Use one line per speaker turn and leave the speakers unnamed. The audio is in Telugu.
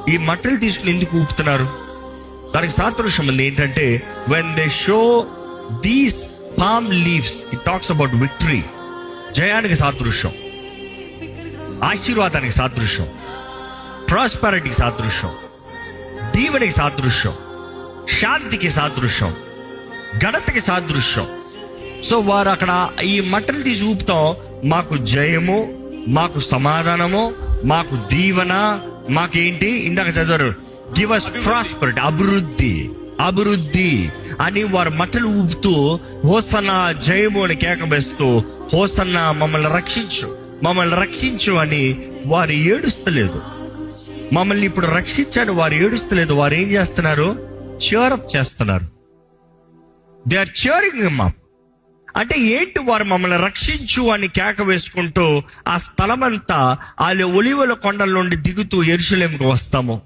ఈ మట్టలు తీసుకుని ఎందుకు ఊపుతున్నారు? దానికి సాదృశ్యం ఉంది ఏంటంటే, when they show these palm leaves, it talks about victory. జయానికి సాదృశ్యం, ఆశీర్వాదానికి సాదృశ్యం, ప్రాస్పెరిటీకి సాదృశ్యం, దీవెనికి సాదృశ్యం, శాంతికి సాదృశ్యం, ఘనతకి సాదృశ్యం. సో వారు అక్కడ ఈ మట్టలు తీసి ఊపుతాం, మాకు జయము, మాకు సమాధానము, మాకు దీవెన, మాకేంటి ఇందాక చదివారు, గివ్ us ప్రాస్పెరిటీ, అభివృద్ధి అని వారు మట్టలు ఊపుతూ హోసన్నా జయము అని కేక వేస్తూ, హోసన్నా మమ్మల్ని రక్షించు అని వారు ఏడుస్తలేదు. మమ్మల్ని ఇప్పుడు రక్షించాడు వారు ఏడుస్తలేదు. వారు ఏం చేస్తున్నారు? cheer-up చేస్తున్నారు. They are cheering him up. అంటే ఏంటి? వారు మమ్మల్ని రక్షించు అని కేక వేసుకుంటూ ఆ స్థలమంతా ఆ ఒలీవల కొండల నుండి దిగుతూ యెరూషలేముకు వస్తాము.